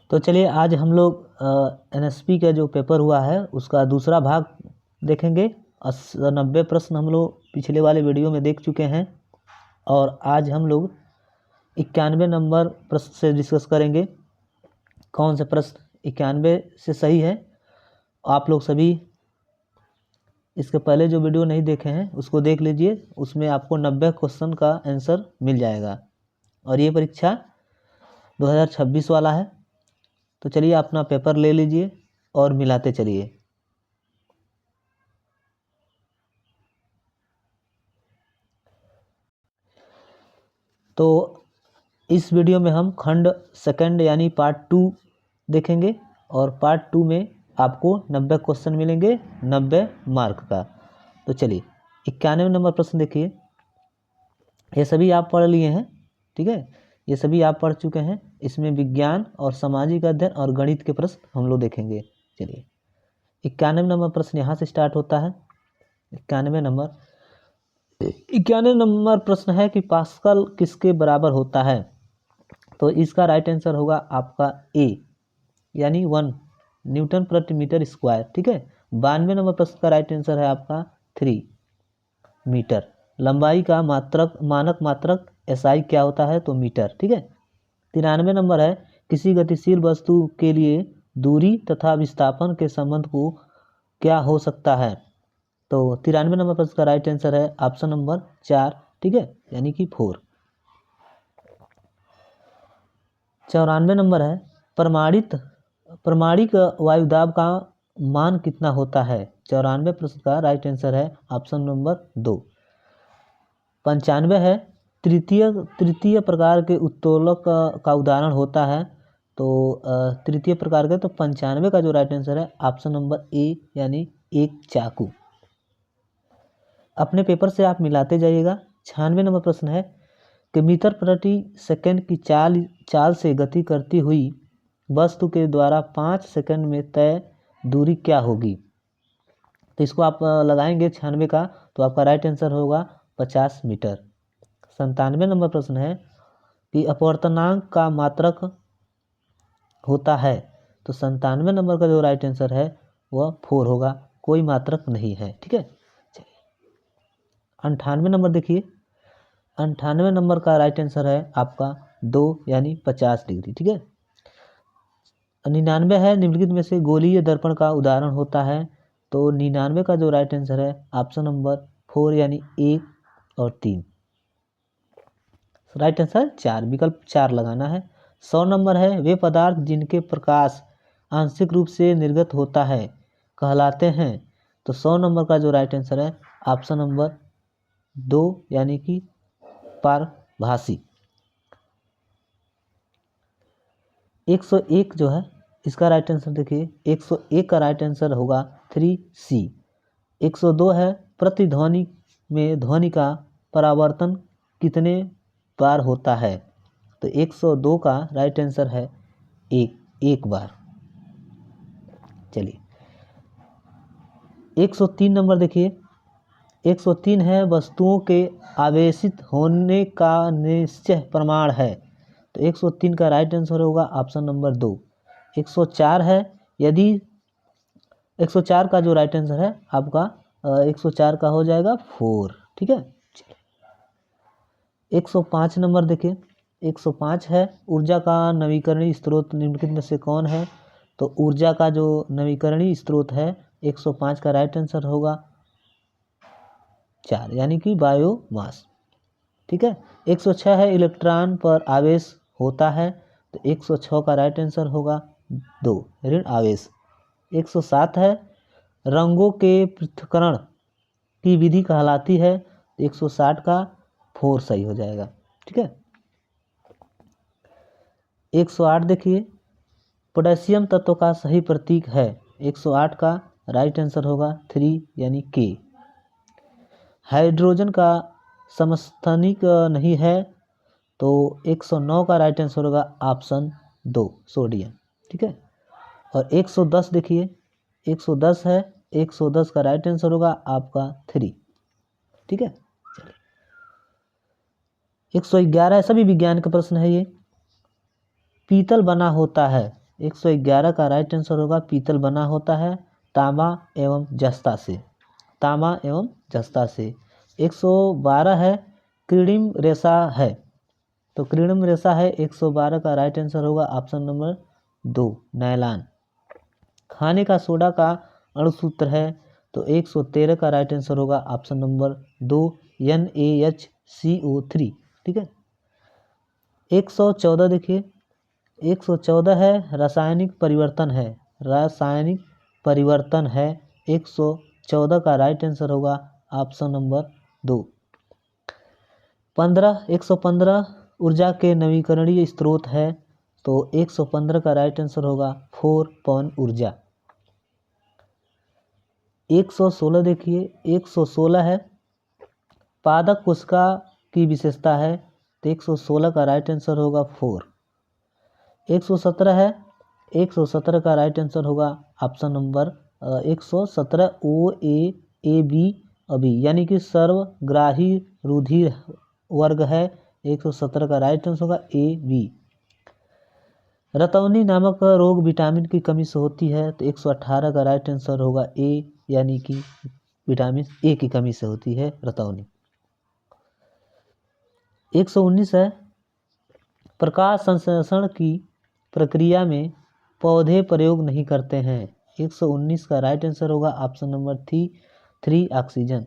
तो चलिए आज हम लोग एनएसपी का जो पेपर हुआ है उसका दूसरा भाग देखेंगे। 90 प्रश्न हम लोग पिछले वाले वीडियो में देख चुके हैं और आज हम लोग 91 नंबर प्रश्न से डिस्कस करेंगे। कौन से प्रश्न 91 से सही है। आप लोग सभी इसके पहले जो वीडियो नहीं देखे हैं उसको देख लीजिए, उसमें आपको 90 क्वेश्चन का आंसर मिल जाएगा और ये परीक्षा 2026 वाला है। तो चलिए अपना पेपर ले लीजिए और मिलाते चलिए। तो इस वीडियो में हम खंड सेकंड यानी पार्ट 2 देखेंगे और पार्ट 2 में आपको 90 क्वेश्चन मिलेंगे 90 मार्क का। तो चलिए 91 नंबर प्रश्न देखिए। ये सभी आप पढ़ लिए हैं, ठीक है, ये सभी आप पढ़ चुके हैं। इसमें विज्ञान और सामाजिक अध्ययन और गणित के प्रश्न हम लोग देखेंगे। चलिए 91 नंबर प्रश्न यहाँ से स्टार्ट होता है। 91 नंबर प्रश्न है कि पास्कल किसके बराबर होता है। तो इसका राइट आंसर होगा आपका ए यानी 1 न्यूटन प्रति मीटर स्क्वायर, ठीक है। 92 नंबर प्रश्न का राइट आंसर है आपका 3 मीटर। लंबाई का मानक मात्रक एसआई क्या होता है, तो मीटर, ठीक है। 93 नंबर है किसी गतिशील वस्तु के लिए दूरी तथा विस्थापन के संबंध को क्या हो सकता है। तो 93 नंबर प्रश्न का राइट आंसर है ऑप्शन नंबर 4, ठीक है, यानी कि 4। 94 नंबर है प्रमाणिक वायुदाब का मान कितना होता है। 94 प्रश्न का राइट आंसर है ऑप्शन नंबर 2। 95 है तृतीय प्रकार के उत्तोलक का उदाहरण होता है। तो तृतीय प्रकार के, तो 95 का जो राइट आंसर है ऑप्शन नंबर ए यानी एक चाकू। अपने पेपर से आप मिलाते जाइएगा। 96 नंबर प्रश्न है कि मीटर प्रति सेकंड की चाल से गति करती हुई वस्तु के द्वारा 5 सेकंड में तय दूरी क्या होगी। तो इसको आप लगाएंगे 96 का, तो आपका राइट आंसर होगा 50 मीटर। 97 नंबर प्रश्न है कि अपवर्तनांक का मात्रक होता है। तो 97 नंबर का जो राइट आंसर है वह 4 होगा, कोई मात्रक नहीं है, ठीक है। चलिए 98 नंबर देखिए। 98 नंबर का राइट आंसर है आपका 2 यानी 50 डिग्री, ठीक है। 99 है निम्नलिखित में से गोलीय दर्पण का उदाहरण होता है। तो 99 का जो राइट आंसर है ऑप्शन नंबर 4 यानी 1 और 3। राइट आंसर 4, विकल्प 4 लगाना है। 100 नंबर है वे पदार्थ जिनके प्रकाश आंशिक रूप से निर्गत होता है कहलाते हैं। तो 100 नंबर का जो राइट आंसर है ऑप्शन नंबर 2 यानी कि पारभासी। 101 जो है इसका राइट आंसर देखिए। 101 का राइट आंसर होगा 3C। 102 है प्रतिध्वनि में ध्वनि का परावर्तन कितने बार होता है। तो 102 का राइट आंसर है एक बार। चलिए 103 नंबर देखिए। 103 है वस्तुओं के आवेशित होने का निश्चय प्रमाण है। तो 103 का राइट आंसर होगा ऑप्शन नंबर 2। 104 है यदि 104 का जो राइट आंसर है आपका 104 का हो जाएगा 4, ठीक है। 105 नंबर देखिए। 105 है ऊर्जा का नवीकरणीय स्रोत निम्नलिखित में से कौन है। तो ऊर्जा का जो नवीकरणीय स्रोत है 105 का राइट आंसर होगा 4 यानी कि बायोमास, ठीक है। 106 है इलेक्ट्रॉन पर आवेश होता है। तो 106 का राइट आंसर होगा 2 ऋण आवेश। 107 है रंगों के पृथक्करण की विधि कहलाती है। 160 का 4 सही हो जाएगा, ठीक है। 108 देखिए पोटेशियम तत्व का सही प्रतीक है। 108 का राइट आंसर होगा 3 यानी के। हाइड्रोजन का समस्थानिक नहीं है। तो 109 का राइट आंसर होगा ऑप्शन 2 सोडियम, ठीक है। और 110 देखिए। 110 है 110 का राइट आंसर होगा आपका 3, ठीक है। 111 सभी विज्ञान का प्रश्न है ये। पीतल बना होता है 111 का राइट आंसर होगा पीतल बना होता है तांबा एवं जस्ता से, तांबा एवं जस्ता से। 112 है कृत्रिम रेशा है, तो कृत्रिम रेशा है 112 का राइट आंसर होगा ऑप्शन नंबर 2 नायलॉन। खाने का सोडा का अणुसूत्र है, तो 113 का राइट आंसर होगा ऑप्शन नंबर 2 NaHCO3। ठीक है। 114 देखिए, 114 है रासायनिक परिवर्तन है, रासायनिक परिवर्तन है 114 का राइट आंसर होगा ऑप्शन नंबर 2। 115 ऊर्जा के नवीकरणीय स्रोत है, तो 115 का राइट आंसर होगा 4 पवन ऊर्जा। 116 देखिए, 116 है पादप कोशिका की विशेषता है, तो 116 का राइट आंसर होगा 4। 117 है, 117 का राइट आंसर होगा ऑप्शन नंबर 117 OAAB अभी, यानी कि सर्वग्राही रुधिर वर्ग है, 117 का राइट आंसर होगा AB। रतौनी नामक रोग विटामिन की कमी से होती है, तो 118 का राइट आंसर होगा A, यानी कि विटामिन A की कमी से होती है रतौनी। 119 है प्रकाश संश्लेषण की प्रक्रिया में पौधे प्रयोग नहीं करते हैं, 119 का राइट आंसर होगा ऑप्शन नंबर 3 ऑक्सीजन।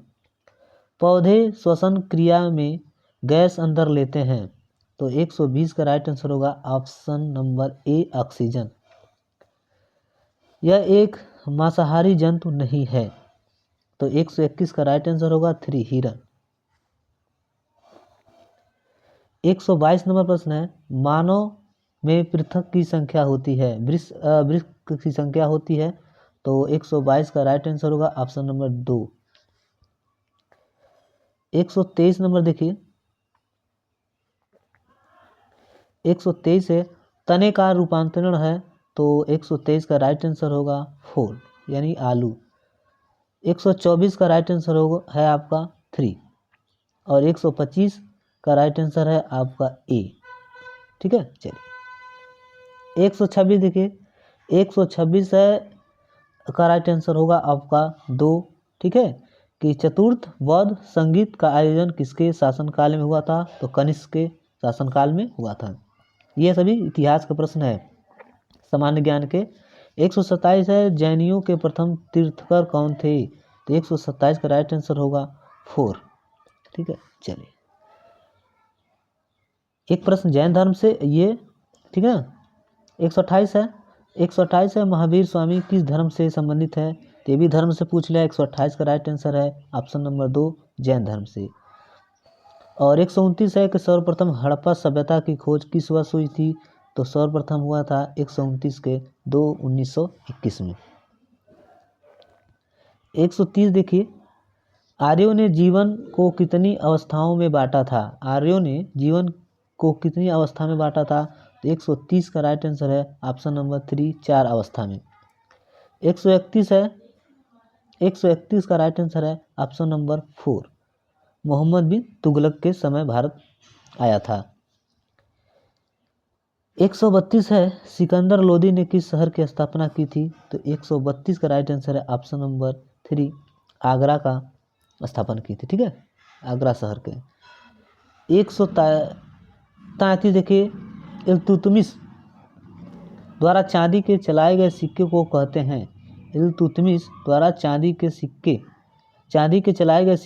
पौधे श्वसन क्रिया में गैस अंदर लेते हैं, तो 120 का राइट आंसर होगा ऑप्शन नंबर A ऑक्सीजन। यह एक मांसाहारी जंतु नहीं है, तो 121 का राइट आंसर होगा 3 हिरन। 122 नंबर प्रश्न है मानव में पृथक की संख्या होती है, वृक्क की संख्या होती है, तो 122 का राइट आंसर होगा ऑप्शन नंबर 2। 123 नंबर देखिए, 123 है तने का रूपांतरण है, तो 123 का राइट आंसर होगा 4 यानी आलू। 124 का राइट आंसर होगा है आपका 3 और 125 का राइट आंसर है आपका A। ठीक है, चलिए 126 देखिए, 126 है का राइट आंसर होगा आपका 2। ठीक है, कि चतुर्थ बौद्ध संगीत का आयोजन किसके शासनकाल में हुआ था, तो कनिष्क के शासनकाल में हुआ था। ये सभी इतिहास के प्रश्न है सामान्य ज्ञान के। 127 है जैनियों के प्रथम तीर्थकर कौन थे, तो 127 का राइट आंसर होगा 4। ठीक है, चलिए एक प्रश्न जैन धर्म से ये, ठीक है। 128 है, 128 है महावीर स्वामी किस धर्म से संबंधित है, तो ये भी धर्म से पूछ लिया, 128 का राइट आंसर है ऑप्शन नंबर 2 जैन धर्म से। और 129 है कि सर्वप्रथम हड़प्पा सभ्यता की खोज किस वर्ष हुई थी, तो सर्वप्रथम हुआ था 129 के 1921 में। 130 देखिए, आर्यों ने जीवन को कितनी अवस्थाओं में बांटा था, आर्यों ने जीवन को कितनी अवस्था में बांटा था, तो 130 का राइट आंसर है ऑप्शन नंबर 3 4 अवस्था में। 131 है, 131 का राइट आंसर है ऑप्शन नंबर 4 मोहम्मद बिन तुगलक के समय भारत आया था। 132 है सिकंदर लोदी ने किस शहर की स्थापना की थी, तो 132 का राइट आंसर है ऑप्शन नंबर 3 आगरा का स्थापना की थी। ठीक है, आगरा शहर के। 133 देखिए, इल्तुतमिश द्वारा चांदी के चलाए गए सिक्के को कहते हैं, इल्तुतमिश द्वारा चांदी के चलाए गए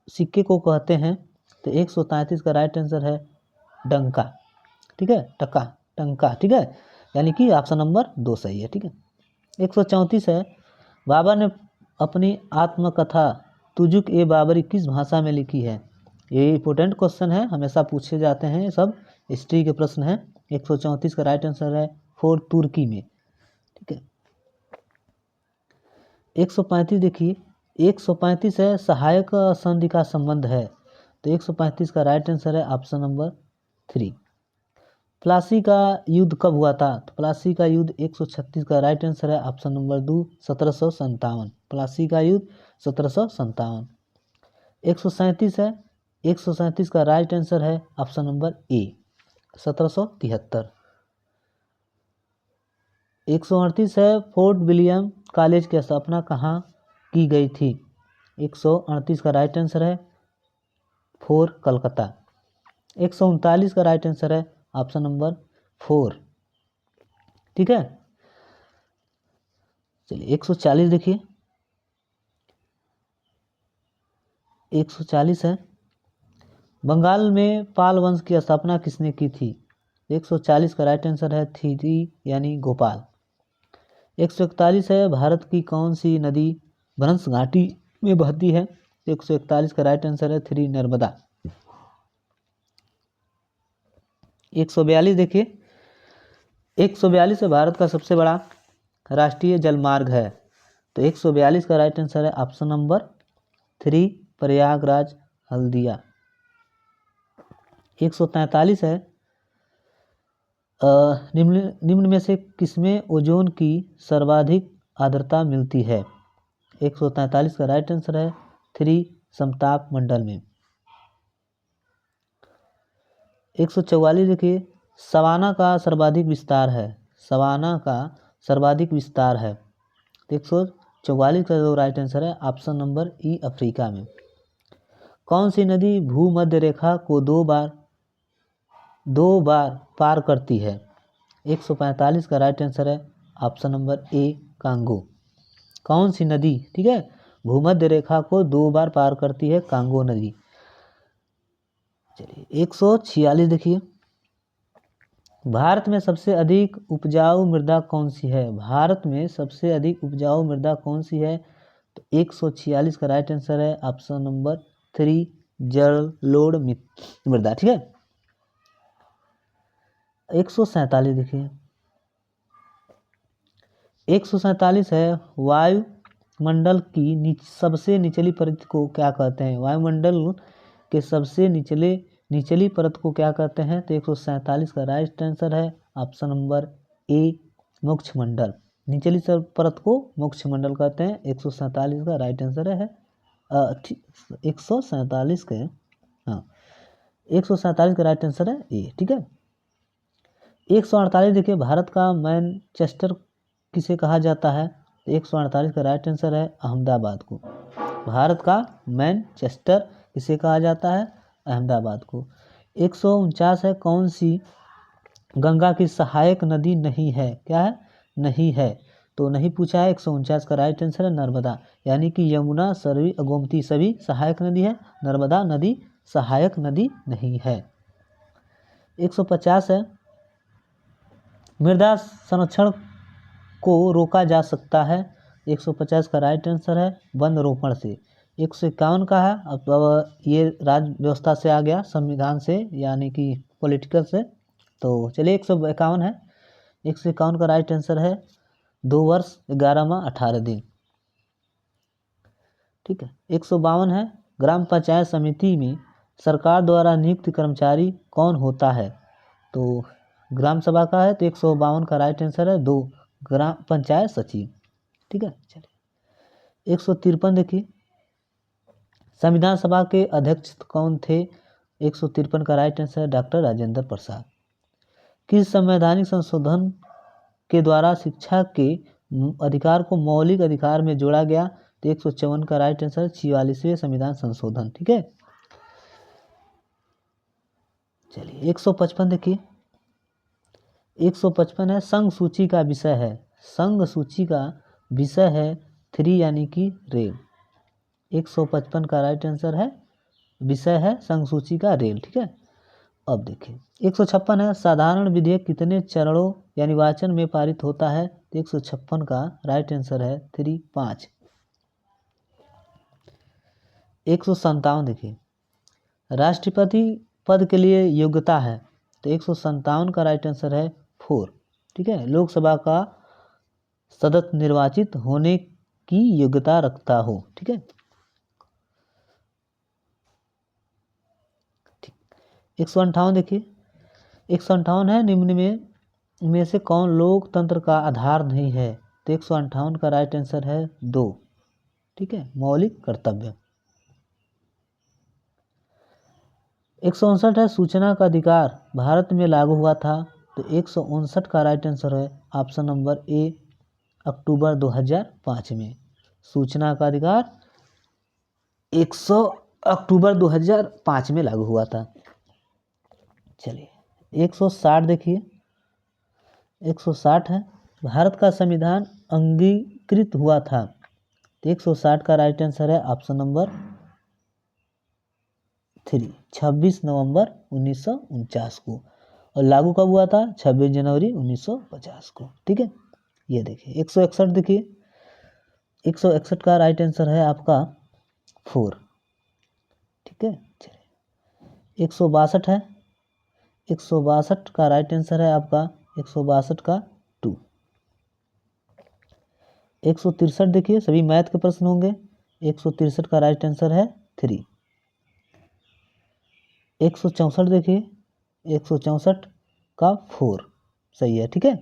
सिक्के को कहते हैं, तो 133 का राइट आंसर है डंका। ठीक है, टंका। ठीक है, यानी कि ऑप्शन नंबर 2 सही है। ठीक है। 134 है बाबर ने अपनी आत्मकथा तुजुक ए बाबरी किस भाषा में लिखी है, ये इंपॉर्टेंट क्वेश्चन है, हमेशा पूछे जाते हैं, ये सब हिस्ट्री के प्रश्न हैं। 134 का राइट आंसर है 4 तुर्की में। ठीक है। 135 देखिए, 135 है सहायक संधि का संबंध है, तो 135 का राइट आंसर है ऑप्शन नंबर 3। प्लासी का युद्ध कब हुआ था, तो प्लासी का युद्ध 136 का राइट आंसर है ऑप्शन नंबर 2 1757। प्लासी का युद्ध 1757। 137 है, 137 का राइट आंसर है ऑप्शन नंबर A 1773। 138 है, फोर्ट विलियम कॉलेज की स्थापना कहाँ की गई थी? 138 का राइट आंसर है 4 कलकत्ता। 139 का राइट आंसर है ऑप्शन नंबर 4। ठीक है, चलिए 140 देखिए। 140 है, बंगाल में पाल वंश की स्थापना किसने की थी? 140 का राइट आंसर है 3 यानी गोपाल। 141 है, भारत की कौन सी नदी बनस घाटी में बहती है? 141 का राइट आंसर है 3 नर्मदा। 142 देखिए। 142 है, भारत का सबसे बड़ा राष्ट्रीय जलमार्ग है। तो 142 का राइट आंसर है ऑप्शन नंबर 3 प्रयागराज हल्दिया। 143 है, निम्न में से किसमें ओजोन की सर्वाधिक आर्द्रता मिलती है? 143 का राइट आंसर है 3 समताप मंडल में। 144 देखिए, सवाना का सर्वाधिक विस्तार है। सवाना का सर्वाधिक विस्तार है। 144 का जो राइट आंसर है ऑप्शन नंबर ई अफ्रीका में। कौन सी नदी भूमध्य रेखा को दो बार पार करती है? 145 का राइट आंसर है ऑप्शन नंबर ए कांगो। कौन सी नदी, ठीक है, भूमध्य रेखा को 2 बार पार करती है? कांगो नदी। चलिए 146 देखिए, भारत में सबसे अधिक उपजाऊ मृदा कौन सी है? भारत में सबसे अधिक उपजाऊ मृदा कौन सी है? तो 146 का राइट आंसर है ऑप्शन नंबर 3 जलोढ़ मृदा। ठीक है, 147 देखिए। 147 है, वायुमंडल की सबसे निचली परत को क्या कहते हैं? वायुमंडल के सबसे निचली परत को क्या कहते हैं? तो 147 का राइट आंसर है ऑप्शन नंबर ए मोक्षमंडल। निचली परत को मोक्षमंडल कहते हैं। 147 का राइट आंसर है 147 के, हाँ 147 का राइट आंसर है ए। ठीक है, 148 देखिए, भारत का मैनचेस्टर किसे कहा जाता है? 148 का राइट आंसर है अहमदाबाद को। भारत का मैनचेस्टर किसे कहा जाता है? अहमदाबाद को। 149 है, कौन सी गंगा की सहायक नदी नहीं है? क्या है? नहीं है, तो नहीं पूछा है। 149 का राइट आंसर है नर्मदा, यानी कि यमुना, सरयू, गोमती सभी सहायक नदी है, नर्मदा नदी सहायक नदी नहीं है। 150 है, मृदा संरक्षण को रोका जा सकता है? 150 का राइट आंसर है वन रोपण से। 151 का है, अब ये राज्य व्यवस्था से आ गया, संविधान से, यानी कि पॉलिटिकल से। तो चलिए 151 है। 151 का राइट आंसर है 2 वर्ष 11 माह 18 दिन। ठीक है, 152 है, ग्राम पंचायत समिति में सरकार द्वारा नियुक्त कर्मचारी कौन होता है? तो ग्राम सभा का है। तो 152 का राइट आंसर है 2 ग्राम पंचायत सचिव। ठीक है, चलिए 153 देखिए, संविधान सभा के अध्यक्ष कौन थे? 153 का राइट आंसर है डॉक्टर राजेंद्र प्रसाद। किस संवैधानिक संशोधन के द्वारा शिक्षा के अधिकार को मौलिक अधिकार में जोड़ा गया? तो 154 का राइट आंसर 44वें संविधान संशोधन। ठीक है, चलिए 155 देखिए। 155 है, संघ सूची का विषय है। संघ सूची का विषय है 3 यानी कि रेल। 155 का राइट आंसर है, विषय है संघ सूची का रेल। ठीक है, अब देखिए 156 है, साधारण विधेयक कितने चरणों यानी वाचन में पारित होता है? 156 का राइट आंसर है 3 5। 157 देखिए, राष्ट्रपति पद के लिए योग्यता है। तो 157 का राइट आंसर है 4। ठीक है, लोकसभा का सदस्य निर्वाचित होने की योग्यता रखता हो। ठीक है, 158 देखिए। 158 है, निम्न में से कौन लोकतंत्र का आधार नहीं है? तो 158 का राइट आंसर है 2। ठीक है, मौलिक कर्तव्य। 159 है, सूचना का अधिकार भारत में लागू हुआ था। तो 159 का राइट आंसर है ऑप्शन नंबर ए, अक्टूबर 2005 में। सूचना का अधिकार 100 अक्टूबर 2005 में लागू हुआ था। चलिए 160 देखिए, 160 है, भारत का संविधान अंगीकृत हुआ था। तो 160 का राइट आंसर है ऑप्शन नंबर 3, 26 नवंबर 1949 को। और लागू कब हुआ था? 26 जनवरी 1950 को। ठीक है, ये देखिए 161 देखिए, 161 का राइट आंसर है आपका 4। ठीक है, चलिए 162 है, 162 का राइट आंसर है आपका 162 का 2। 163 देखिए, सभी मैथ के प्रश्न होंगे। 163 का राइट आंसर है 3। 164 देखिए, 164 का 4 सही है। ठीक है,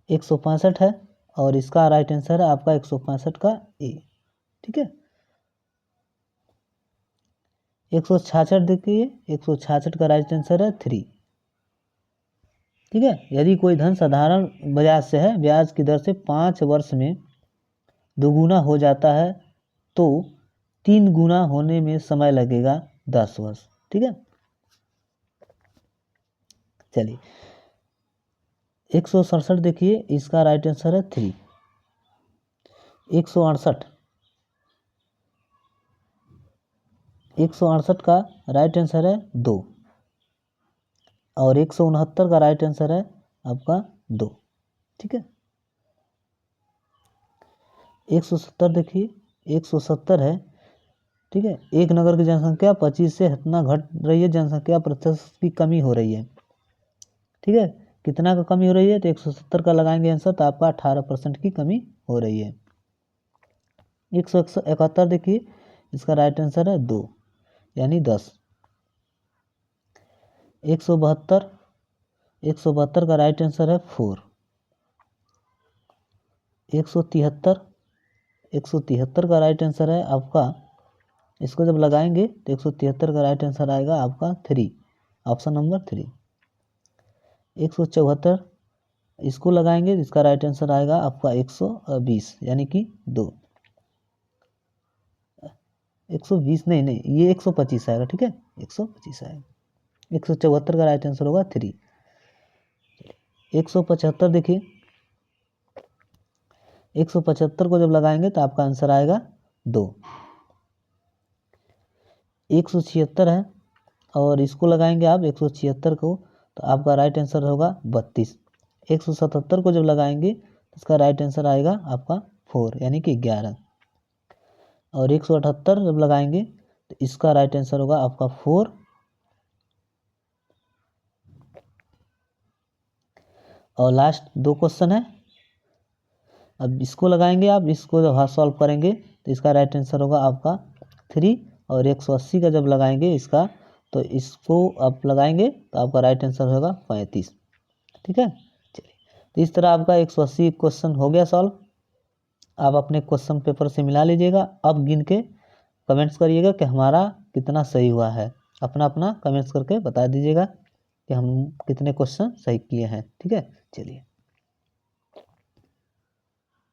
165 है और इसका राइट आंसर है आपका 165 का ए। ठीक है, 166 देखिए, 166 का राइट आंसर है 3। ठीक है, यदि कोई धन साधारण ब्याज से है, ब्याज की दर से 5 वर्ष में दोगुना हो जाता है तो 3 गुना होने में समय लगेगा 10 वर्ष। ठीक है, चलिए 167 देखिए, इसका राइट आंसर है 3। 168, 168 का राइट आंसर है 2 और 169 का राइट आंसर है आपका 2। ठीक है, 170 देखिए, 170 है। ठीक है, एक नगर की जनसंख्या 25 से कितना घट रही है, जनसंख्या प्रतिशत की कमी हो रही है। ठीक है, कितना का कमी हो रही है? तो 170 का लगाएंगे आंसर, तो आपका 18% की कमी हो रही है। 171 देखिए, इसका राइट आंसर है 2 यानी 10। 172, 172 का राइट आंसर है 4। 173, 173 का राइट आंसर है आपका, इसको जब लगाएंगे तो 173 का राइट आंसर आएगा आपका 3, ऑप्शन नंबर 3। 174, इसको लगाएंगे तो इसका राइट आंसर आएगा आपका 120 यानी कि 2। 120 नहीं, ये 125 आएगा। ठीक है, 125 आएगा। 174 का राइट आंसर होगा 3। 175 देखिए, 175 को जब लगाएंगे तो आपका आंसर आएगा 2। 176 है और इसको लगाएंगे आप 176 को तो आपका राइट आंसर होगा 32। 177 को जब लगाएंगे तो इसका राइट आंसर आएगा आपका 4 यानी कि 11। और 178 जब लगाएंगे तो इसका राइट आंसर होगा आपका 4। और लास्ट 2 क्वेश्चन है, अब इसको लगाएंगे आप, इसको जब सॉल्व करेंगे तो इसका राइट आंसर होगा आपका 3। और 180 का जब लगाएंगे इसका, तो इसको आप लगाएंगे तो आपका राइट आंसर होगा 35। ठीक है, चलिए तो इस तरह आपका 180 क्वेश्चन हो गया सॉल्व। आप अपने क्वेश्चन पेपर से मिला लीजिएगा। अब गिन के कमेंट्स करिएगा कि हमारा कितना सही हुआ है। अपना अपना कमेंट्स करके बता दीजिएगा कि हम कितने क्वेश्चन सही किए हैं। ठीक है, चलिए।